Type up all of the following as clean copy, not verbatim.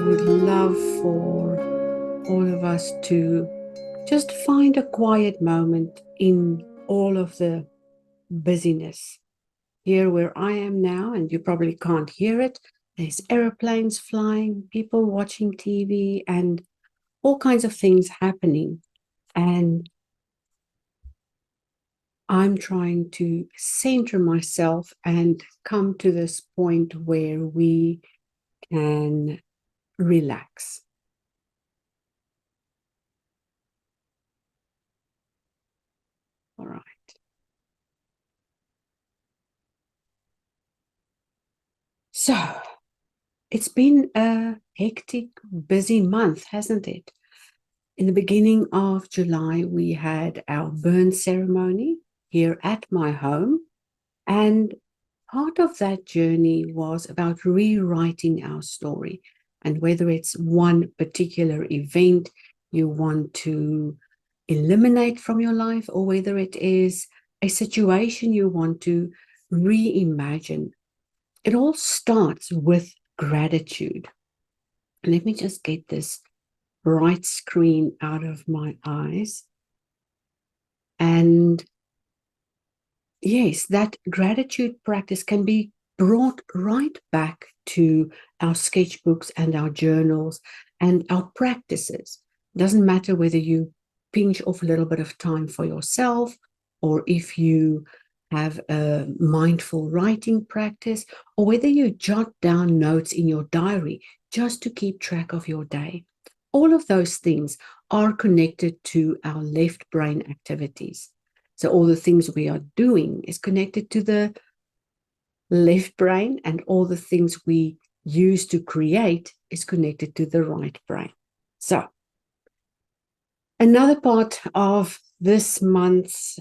would love for all of us to just find a quiet moment in all of the busyness. Here where I am now, and you probably can't hear it, there's airplanes flying, people watching TV, and all kinds of things happening. And I'm trying to center myself and come to this point where we can relax. All right. So it's been a hectic, busy month, hasn't it? In the beginning of July, we had our burn ceremony here at my home. And part of that journey was about rewriting our story. And whether it's one particular event you want to eliminate from your life, or whether it is a situation you want to reimagine, it all starts with gratitude. Let me just get this bright screen out of my eyes. And yes, that gratitude practice can be brought right back to our sketchbooks and our journals and our practices. Doesn't matter whether you pinch off a little bit of time for yourself, or if you have a mindful writing practice, or whether you jot down notes in your diary just to keep track of your day. All of those things are connected to our left brain activities. So all the things we are doing is connected to the left brain, and all the things we use to create is connected to the right brain. So another part of this month's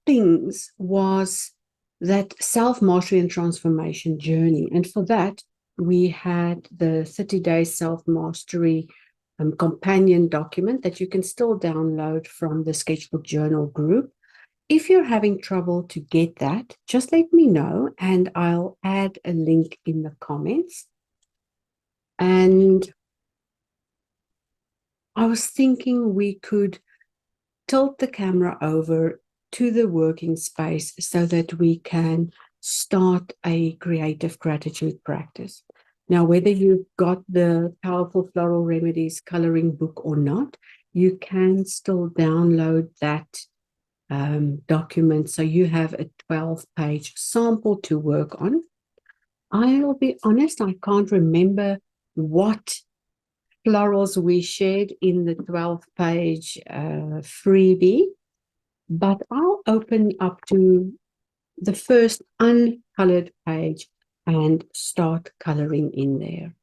things was that self-mastery and transformation journey. And for that, we had the 30-day self-mastery companion document that you can still download from the Sketchbook Journal group. If you're having trouble to get that, just let me know and I'll add a link in the comments. And I was thinking we could tilt the camera over to the working space so that we can start a creative gratitude practice. Now, whether you've got the Powerful Floral Remedies coloring book or not, you can still download that document so you have a 12-page sample to work on. I'll be honest, I can't remember what florals we shared in the 12-page freebie, but I'll open up to the first uncolored page and start coloring in there.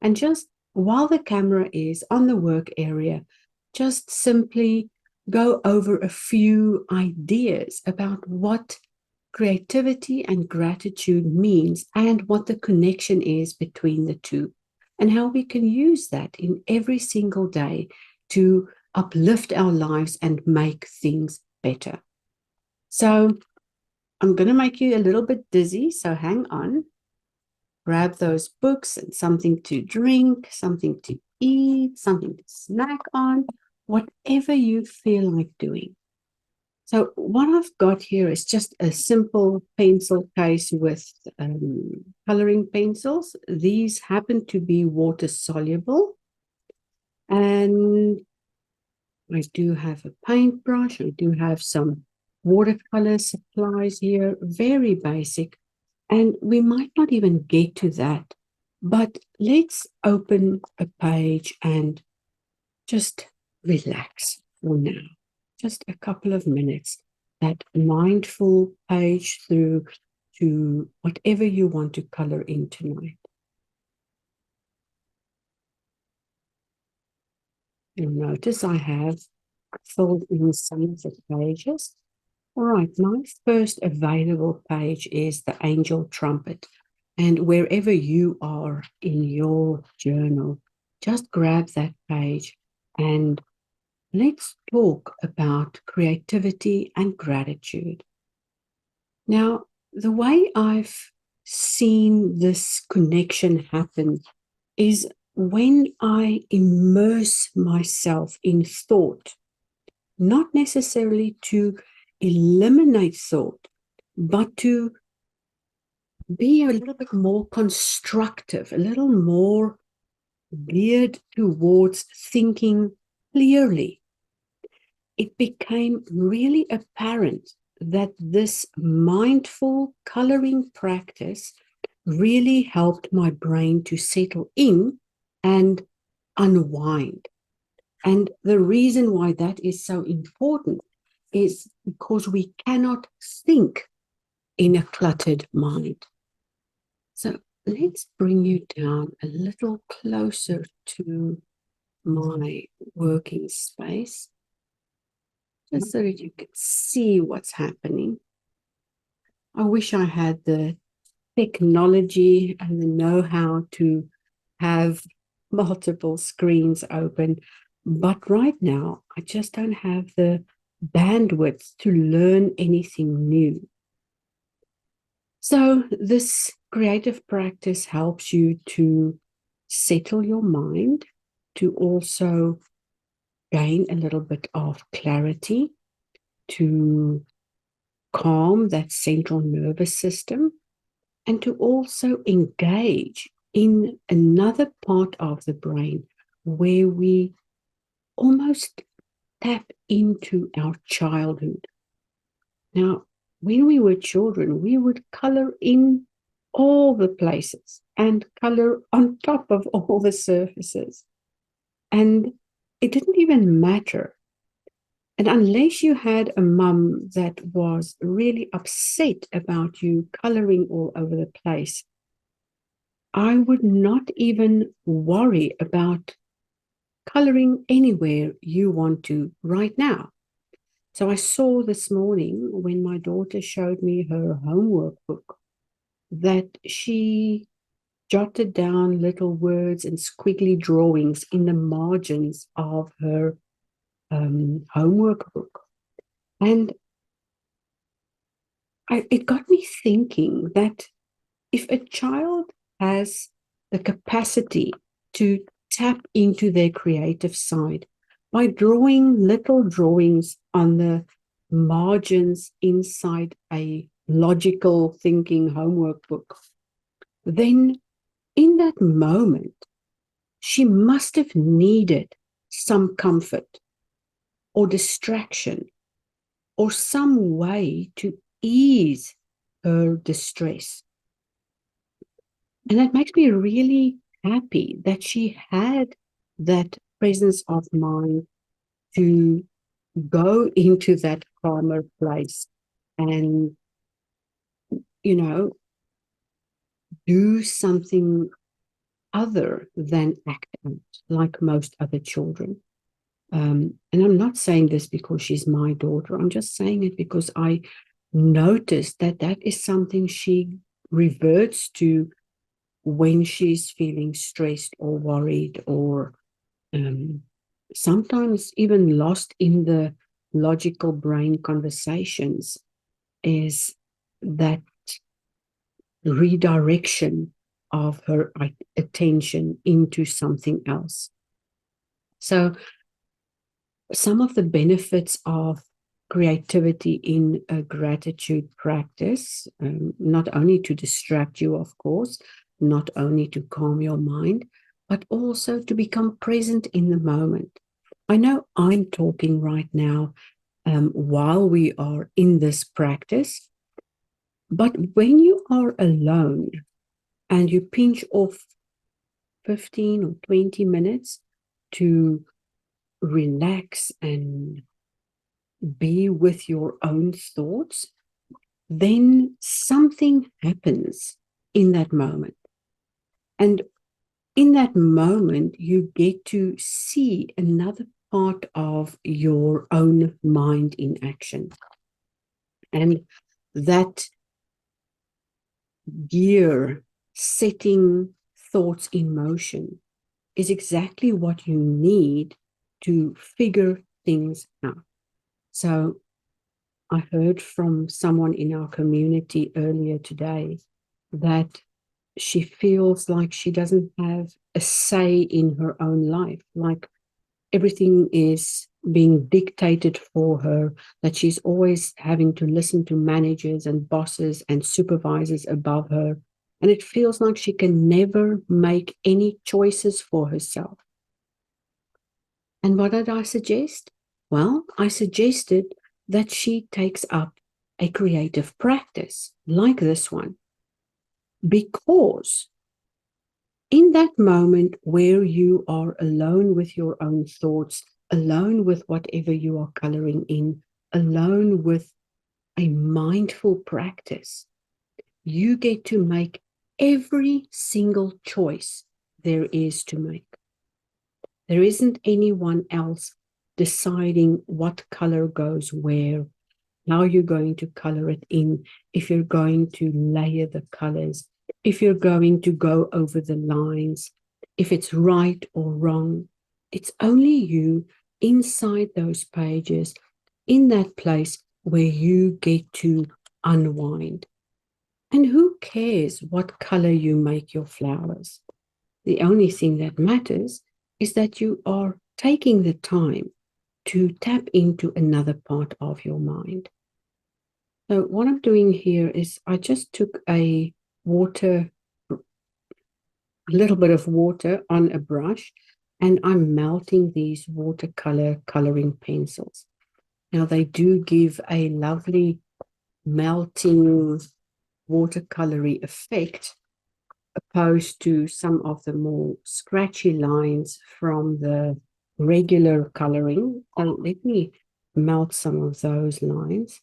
And just while the camera is on the work area, just simply go over a few ideas about what creativity and gratitude means and what the connection is between the two, and how we can use that in every single day to uplift our lives and make things better. So I'm going to make you a little bit dizzy, so hang on. Grab those books and something to drink, something to eat, something to snack on, whatever you feel like doing. So what I've got here is just a simple pencil case with coloring pencils. These happen to be water soluble. And I do have a paintbrush. I do have some watercolor supplies here, very basic. And we might not even get to that, but let's open a page and just relax for now. Just a couple of minutes, that mindful page through to whatever you want to color in tonight. You'll notice I have filled in some of the pages. All right, my first available page is the Angel Trumpet. And wherever you are in your journal, just grab that page and let's talk about creativity and gratitude. Now, the way I've seen this connection happen is when I immerse myself in thought, not necessarily to eliminate thought, but to be a little bit more constructive, a little more geared towards thinking clearly, it became really apparent that this mindful coloring practice really helped my brain to settle in and unwind. And the reason why that is so important is because we cannot think in a cluttered mind. So let's bring you down a little closer to my working space, just so that you can see what's happening. I wish I had the technology and the know-how to have multiple screens open, but right now I just don't have the bandwidth to learn anything new. So this creative practice helps you to settle your mind, to also gain a little bit of clarity, to calm that central nervous system, and to also engage in another part of the brain where we almost tap into our childhood. Now, when we were children, we would color in all the places and color on top of all the surfaces. And it didn't even matter. And unless you had a mum that was really upset about you coloring all over the place, I would not even worry about coloring anywhere you want to right now. So I saw this morning when my daughter showed me her homework book that she jotted down little words and squiggly drawings in the margins of her homework book. And it got me thinking that if a child has the capacity to tap into their creative side by drawing little drawings on the margins inside a logical thinking homework book, then in that moment, she must have needed some comfort or distraction or some way to ease her distress. And that makes me really happy that she had that presence of mind to go into that calmer place and, you know, do something other than act out like most other children. And I'm not saying this because she's my daughter. I'm just saying it because I noticed that that is something she reverts to when she's feeling stressed or worried or sometimes even lost in the logical brain conversations, is that redirection of her attention into something else. So some of the benefits of creativity in a gratitude practice, not only to distract you, of course, not only to calm your mind, but also to become present in the moment. I know I'm talking right now while we are in this practice, but when you are alone and you pinch off 15 or 20 minutes to relax and be with your own thoughts, then something happens in that moment. And in that moment, you get to see another part of your own mind in action. And that gear setting thoughts in motion is exactly what you need to figure things out. So I heard from someone in our community earlier today that she feels like she doesn't have a say in her own life, like everything is being dictated for her, that she's always having to listen to managers and bosses and supervisors above her. And it feels like she can never make any choices for herself. And what did I suggest? Well, I suggested that she takes up a creative practice like this one, because in that moment where you are alone with your own thoughts, alone with whatever you are coloring in, alone with a mindful practice, you get to make every single choice there is to make. There isn't anyone else deciding what color goes where, how you're going to color it in, if you're going to layer the colors, if you're going to go over the lines, if it's right or wrong. It's only you inside those pages, in that place where you get to unwind. And who cares what color you make your flowers? The only thing that matters is that you are taking the time to tap into another part of your mind. So what I'm doing here is I just took a little bit of water on a brush, and I'm melting these watercolor coloring pencils. Now they do give a lovely melting watercolory effect, opposed to some of the more scratchy lines from the regular coloring. Let me melt some of those lines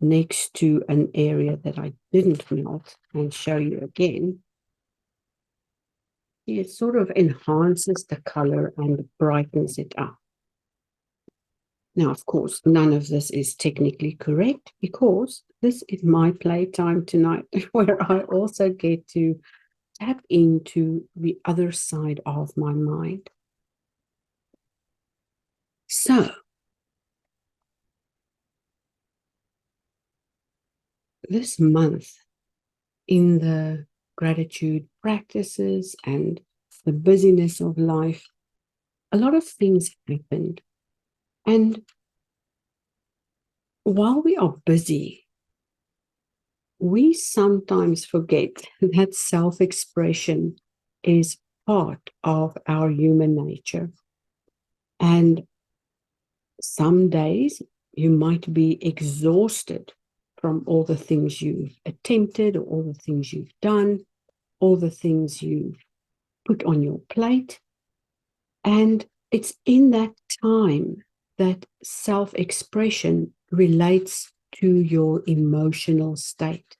next to an area that I didn't melt and show you again. It sort of enhances the color and brightens it up. Now, of course, none of this is technically correct, because this is my playtime tonight, where I also get to tap into the other side of my mind. So, this month in the gratitude practices and the busyness of life, a lot of things happened. And while we are busy, we sometimes forget that self-expression is part of our human nature. And some days you might be exhausted from all the things you've attempted, or all the things you've done, all the things you've put on your plate. And it's in that time that self-expression relates to your emotional state.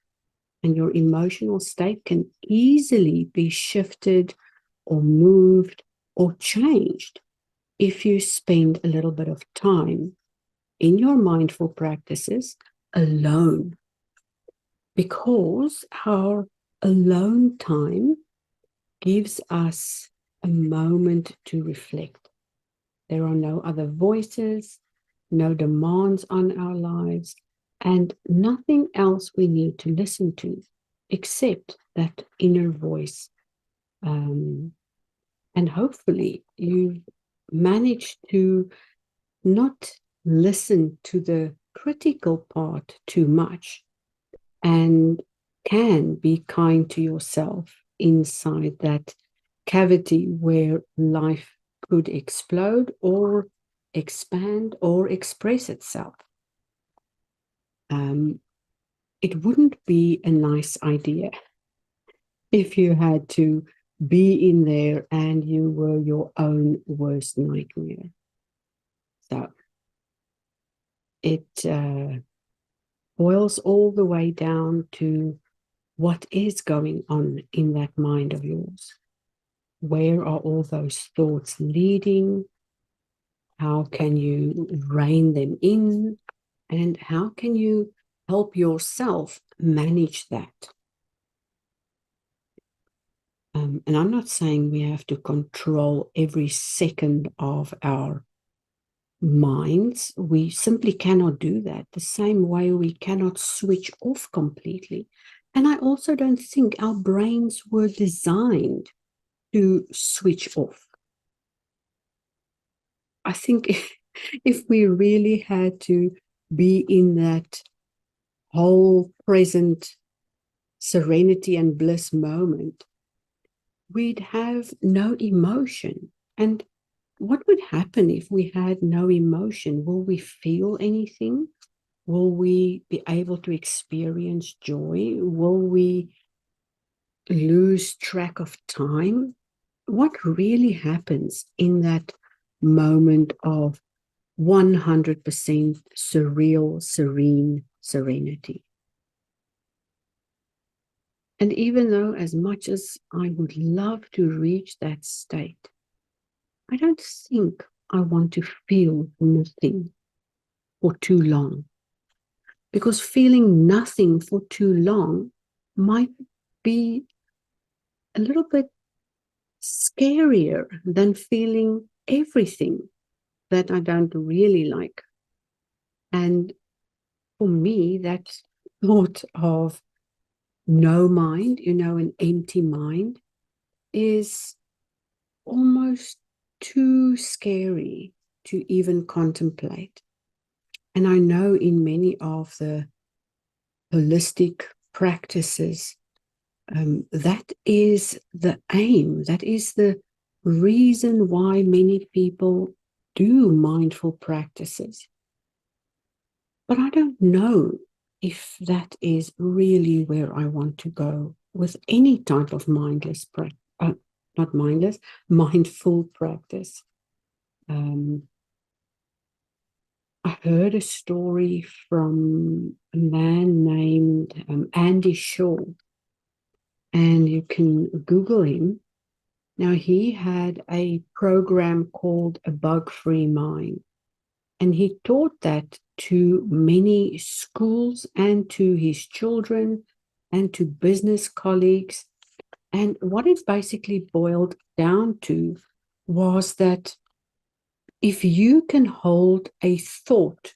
And your emotional state can easily be shifted or moved or changed if you spend a little bit of time in your mindful practices alone. Because our alone time gives us a moment to reflect. There are no other voices, no demands on our lives, and nothing else we need to listen to except that inner voice. And hopefully you manage to not listen to the critical part too much, and can be kind to yourself inside that cavity where life could explode or expand or express itself. It wouldn't be a nice idea if you had to be in there and you were your own worst nightmare. So it boils all the way down to what is going on in that mind of yours. Where are all those thoughts leading? How can you rein them in? And how can you help yourself manage that? And I'm not saying we have to control every second of our minds. We simply cannot do that. The same way we cannot switch off completely. And I also don't think our brains were designed to switch off. I think if we really had to be in that whole present serenity and bliss moment, we'd have no emotion. And what would happen if we had no emotion? Will we feel anything? Will we be able to experience joy? Will we lose track of time? What really happens in that moment of 100% surreal, serene serenity? And even though, as much as I would love to reach that state, I don't think I want to feel nothing for too long. Because feeling nothing for too long might be a little bit scarier than feeling everything that I don't really like. And for me, that thought of no mind, an empty mind, is almost too scary to even contemplate. And I know in many of the holistic practices, that is the aim, that is the reason why many people do mindful practices. But I don't know if that is really where I want to go with any type of mindful practice. I heard a story from a man named Andy Shaw, and you can Google him. Now, he had a program called A Bug-Free Mind, and he taught that to many schools and to his children and to business colleagues. And what it basically boiled down to was that if you can hold a thought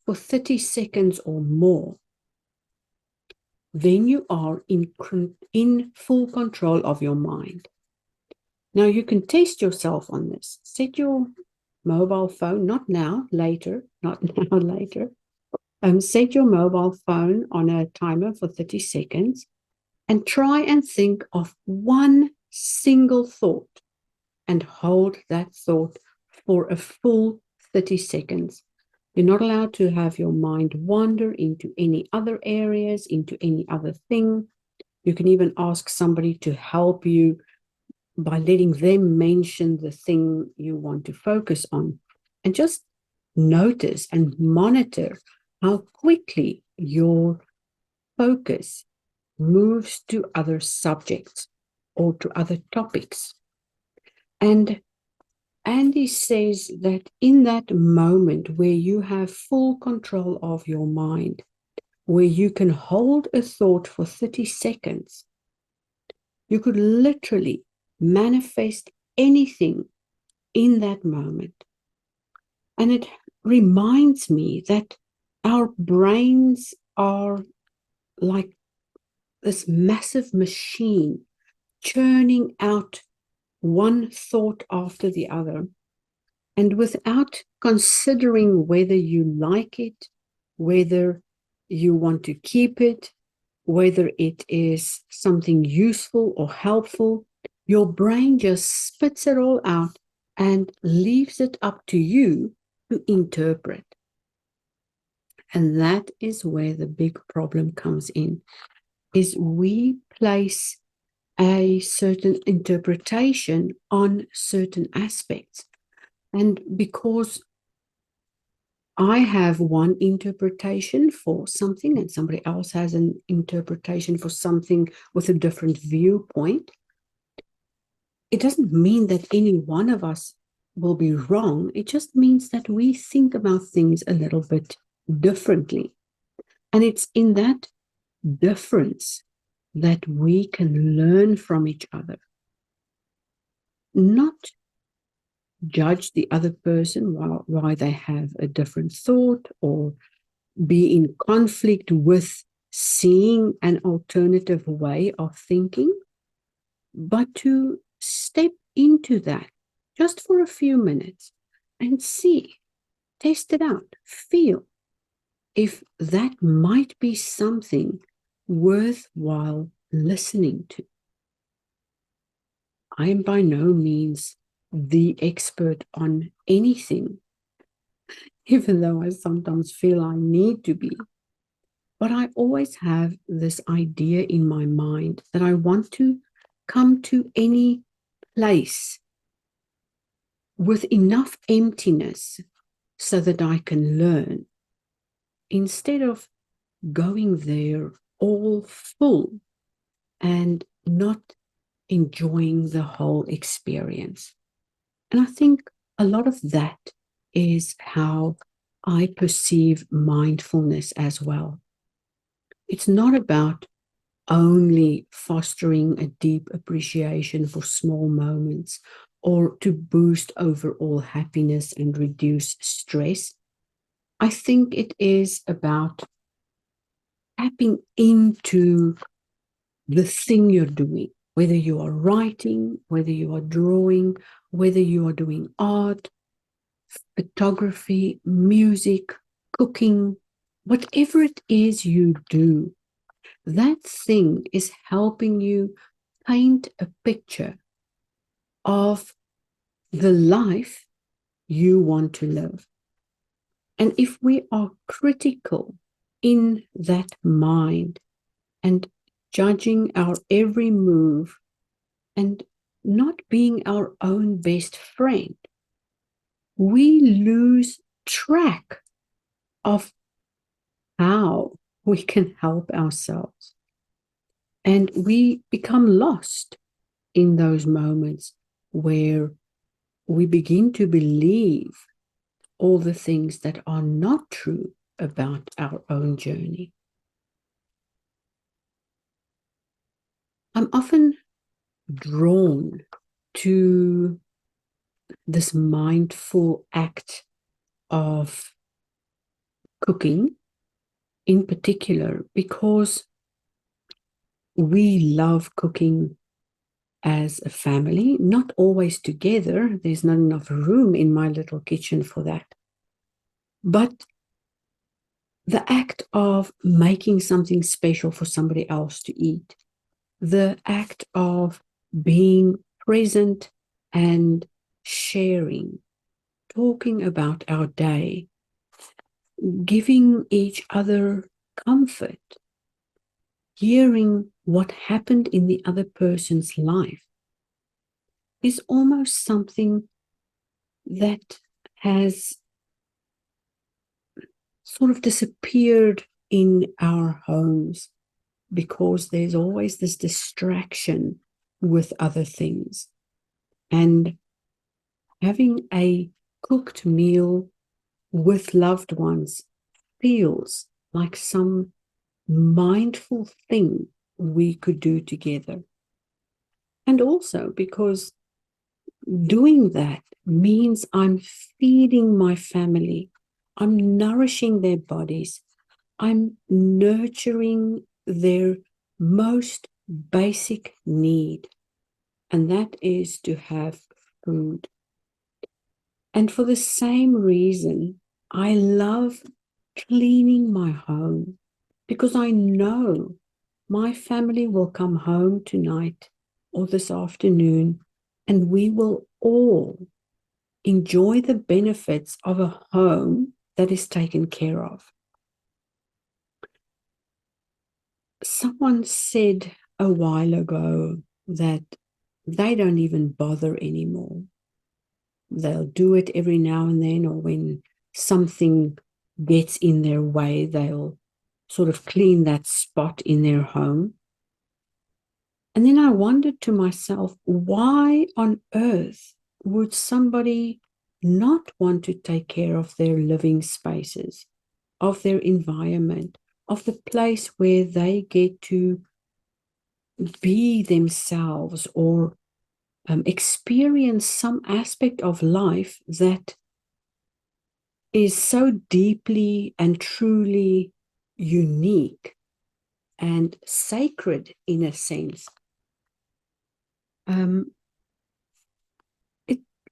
for 30 seconds or more, then you are in full control of your mind. Now, you can test yourself on this. Set your mobile phone, not now, later, not now, later. Set your mobile phone on a timer for 30 seconds and try and think of one single thought and hold that thought for a full 30 seconds. You're not allowed to have your mind wander into any other areas, into any other thing. You can even ask somebody to help you by letting them mention the thing you want to focus on. And just notice and monitor how quickly your focus moves to other subjects or to other topics. And Andy says that in that moment where you have full control of your mind, where you can hold a thought for 30 seconds, you could literally manifest anything in that moment. And it reminds me that our brains are like this massive machine churning out one thought after the other. And without considering whether you like it, whether you want to keep it, whether it is something useful or helpful, your brain just spits it all out and leaves it up to you to interpret. And that is where the big problem comes in, is we place a certain interpretation on certain aspects. And because I have one interpretation for something and somebody else has an interpretation for something with a different viewpoint, it doesn't mean that any one of us will be wrong. It just means that we think about things a little bit differently. And it's in that difference that we can learn from each other. Not judge the other person why they have a different thought or be in conflict with seeing an alternative way of thinking, but to step into that just for a few minutes and see, test it out, feel if that might be something worthwhile listening to. I am by no means the expert on anything, even though I sometimes feel I need to be. But I always have this idea in my mind that I want to come to any place with enough emptiness so that I can learn, instead of going there all full and not enjoying the whole experience. And I think a lot of that is how I perceive mindfulness as well. It's not about only fostering a deep appreciation for small moments or to boost overall happiness and reduce stress. I think it is about tapping into the thing you're doing, whether you are writing, whether you are drawing, whether you are doing art, photography, music, cooking, whatever it is you do, that thing is helping you paint a picture of the life you want to live. And if we are critical in that mind and judging our every move and not being our own best friend, we lose track of how we can help ourselves. And we become lost in those moments where we begin to believe all the things that are not true about our own journey. I'm often drawn to this mindful act of cooking in particular because we love cooking as a family, not always together. There's not enough room in my little kitchen for that. But the act of making something special for somebody else to eat, the act of being present and sharing, talking about our day, giving each other comfort, hearing what happened in the other person's life is almost something that has sort of disappeared in our homes because there's always this distraction with other things. And having a cooked meal with loved ones feels like some mindful thing we could do together. And also because doing that means I'm feeding my family, I'm nourishing their bodies, I'm nurturing their most basic need, and that is to have food. And for the same reason, I love cleaning my home because I know my family will come home tonight or this afternoon and we will all enjoy the benefits of a home that is taken care of. Someone said a while ago that they don't even bother anymore. They'll do it every now and then, or when something gets in their way, they'll sort of clean that spot in their home. And then I wondered to myself, why on earth would somebody not want to take care of their living spaces, of their environment, of the place where they get to be themselves or experience some aspect of life that is so deeply and truly unique and sacred in a sense.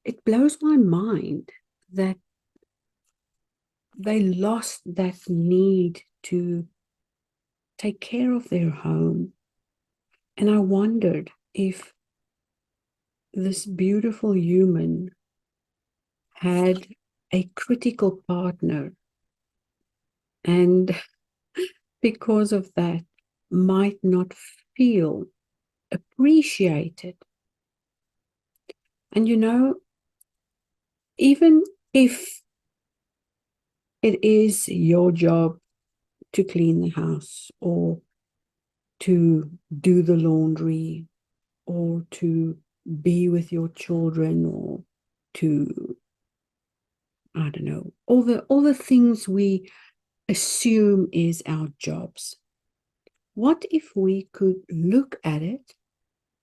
it blows my mind that they lost that need to take care of their home. And I wondered if this beautiful human had a critical partner, and because of that, might not feel appreciated. And even if it is your job to clean the house or to do the laundry or to be with your children or to, I don't know, all the things we assume is our jobs. What if we could look at it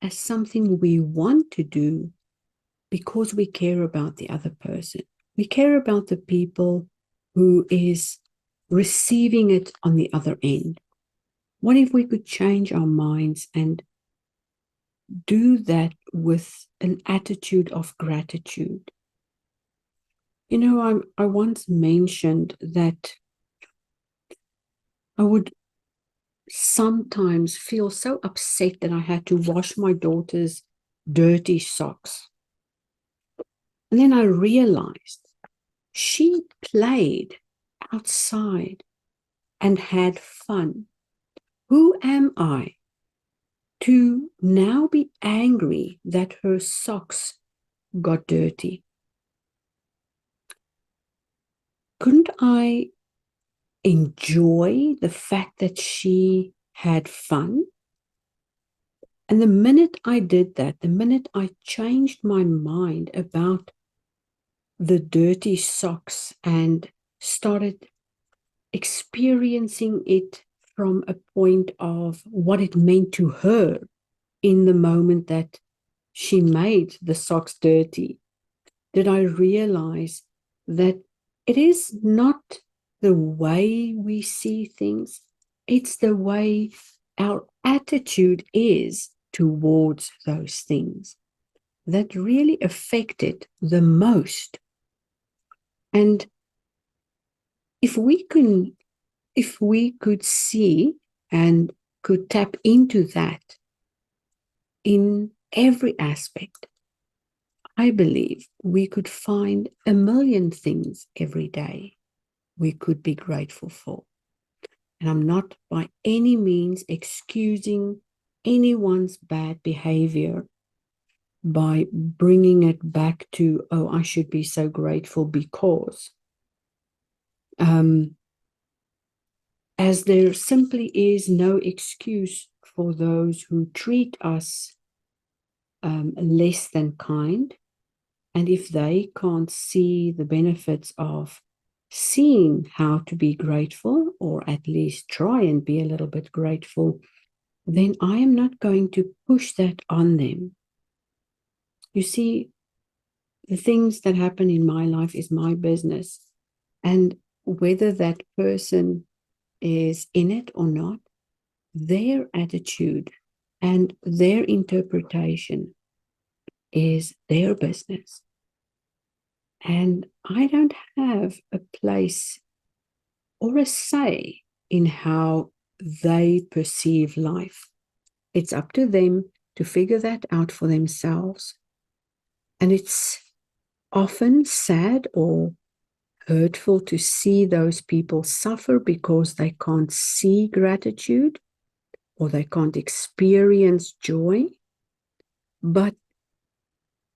as something we want to do because we care about the other person? We care about the people who is receiving it on the other end. What if we could change our minds and do that with an attitude of gratitude? I once mentioned that I would sometimes feel so upset that I had to wash my daughter's dirty socks. And then I realized she played outside and had fun. Who am I to now be angry that her socks got dirty? Couldn't I enjoy the fact that she had fun? And the minute I did that, the minute I changed my mind about the dirty socks and started experiencing it from a point of what it meant to her in the moment that she made the socks dirty, did I realize that it is not the way we see things, it's the way our attitude is towards those things that really affect it the most. And if we could see and could tap into that in every aspect, I believe we could find a million things every day we could be grateful for. And I'm not by any means excusing anyone's bad behavior by bringing it back to, oh, I should be so grateful because. As there simply is no excuse for those who treat us less than kind. And if they can't see the benefits of seeing how to be grateful, or at least try and be a little bit grateful, then I am not going to push that on them. You see, the things that happen in my life is my business. And whether that person is in it or not, their attitude and their interpretation is their business. And I don't have a place or a say in how they perceive life. It's up to them to figure that out for themselves. And it's often sad or hurtful to see those people suffer because they can't see gratitude or they can't experience joy. But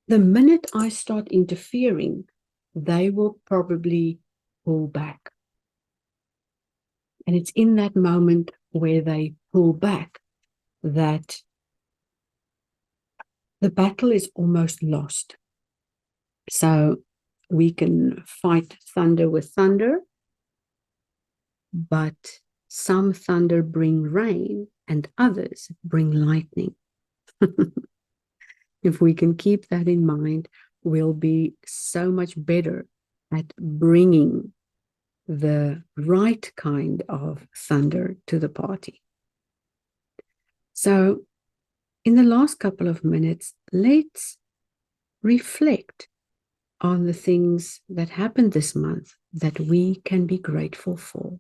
the minute I start interfering, they will probably pull back. And it's in that moment where they pull back that the battle is almost lost. So we can fight thunder with thunder, but some thunder bring rain and others bring lightning. If we can keep that in mind, we'll be so much better at bringing the right kind of thunder to the party. So in the last couple of minutes, let's reflect on the things that happened this month that we can be grateful for.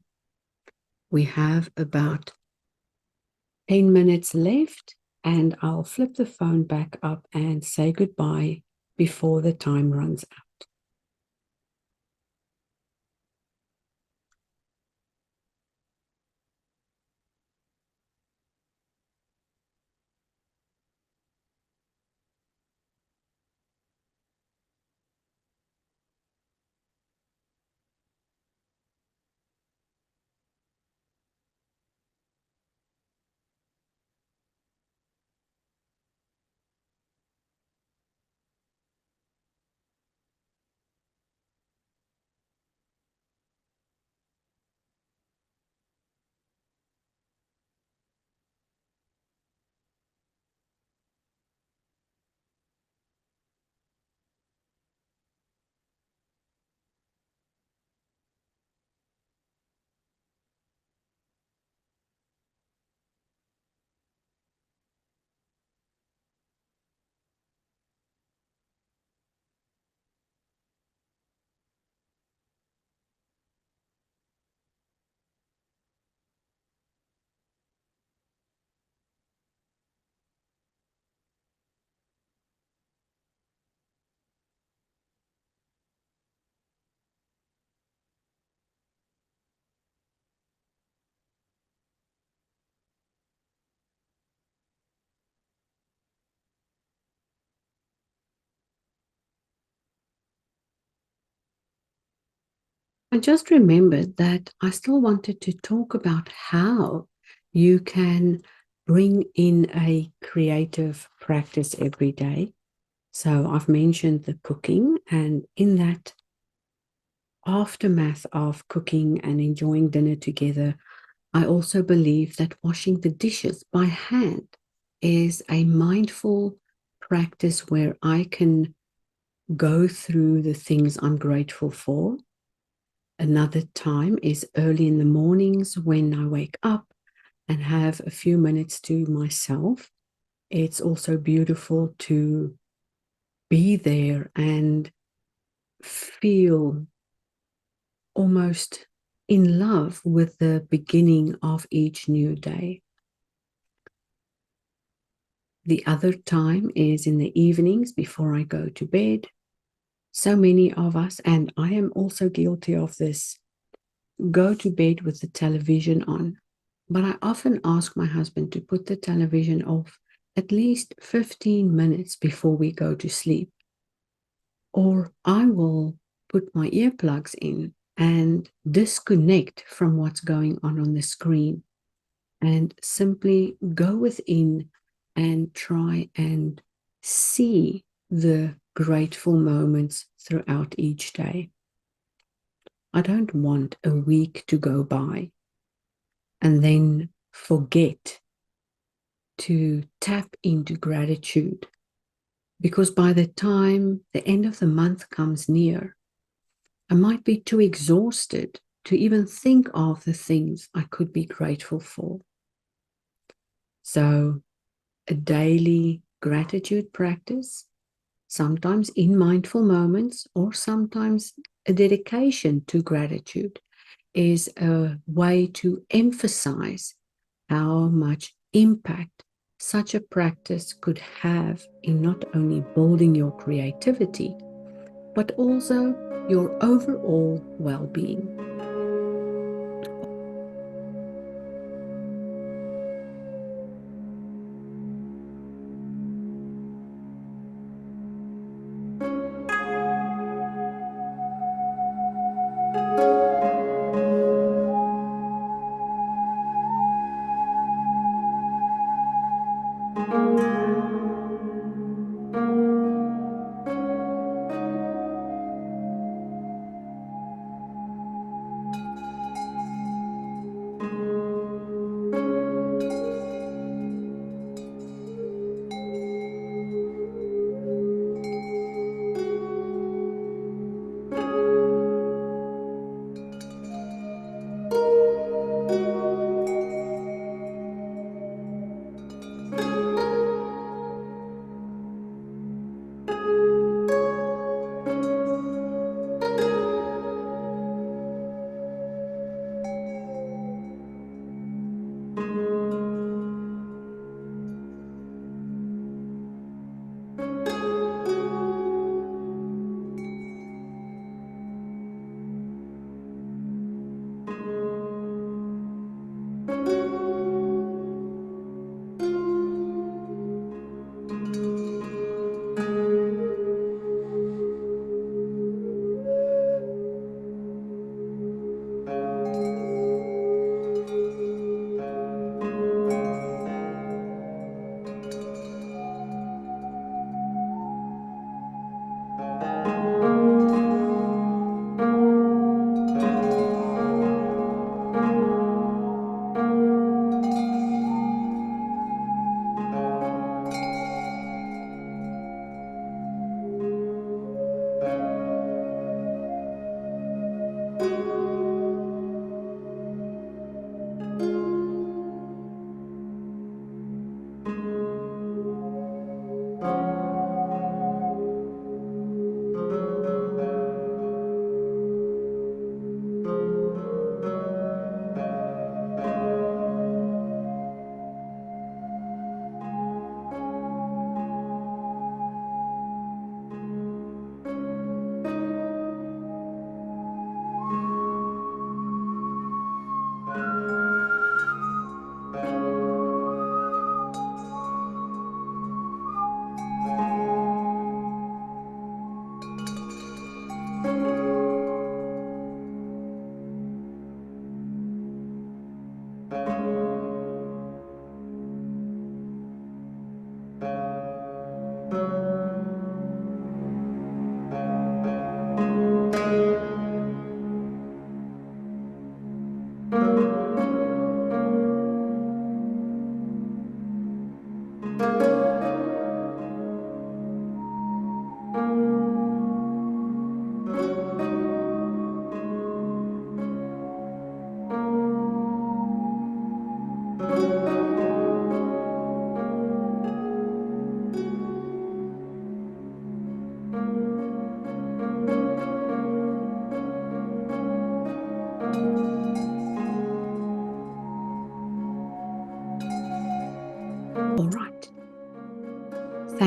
We have about 10 minutes left, and I'll flip the phone back up and say goodbye before the time runs out. I just remembered that I still wanted to talk about how you can bring in a creative practice every day. So I've mentioned the cooking, and in that aftermath of cooking and enjoying dinner together, I also believe that washing the dishes by hand is a mindful practice where I can go through the things I'm grateful for. Another time is early in the mornings when I wake up and have a few minutes to myself. It's also beautiful to be there and feel almost in love with the beginning of each new day. The other time is in the evenings before I go to bed. So many of us, and I am also guilty of this, go to bed with the television on. But I often ask my husband to put the television off at least 15 minutes before we go to sleep. Or I will put my earplugs in and disconnect from what's going on the screen and simply go within and try and see the grateful moments throughout each day. I don't want a week to go by and then forget to tap into gratitude, because by the time the end of the month comes near, I might be too exhausted to even think of the things I could be grateful for. So, a daily gratitude practice, sometimes in mindful moments, or sometimes a dedication to gratitude, is a way to emphasize how much impact such a practice could have in not only building your creativity, but also your overall well-being.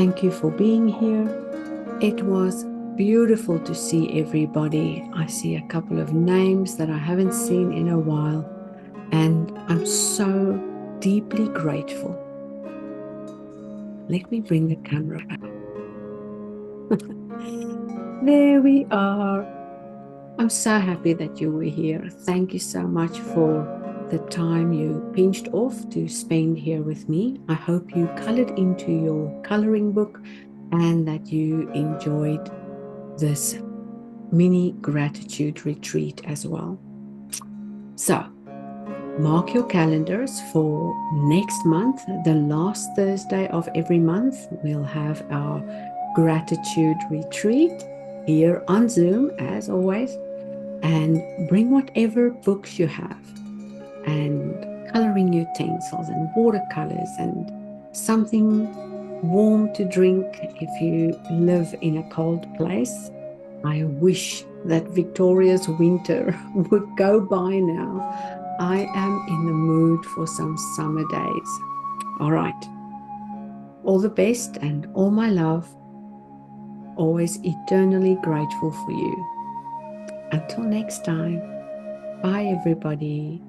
Thank you for being here. It was beautiful to see everybody. I see a couple of names that I haven't seen in a while, and I'm so deeply grateful. Let me bring the camera back. There we are. I'm so happy that you were here. Thank you so much for the time you pinched off to spend here with me. I hope you colored into your coloring book and that you enjoyed this mini gratitude retreat as well. So, mark your calendars for next month, the last Thursday of every month. We'll have our gratitude retreat here on Zoom, as always. And bring whatever books you have and coloring utensils and watercolors and something warm to drink if you live in a cold place. I wish that Victoria's winter would go by now. I am in the mood for some summer days. All right. All the best and all my love. Always eternally grateful for you. Until next time. Bye, everybody.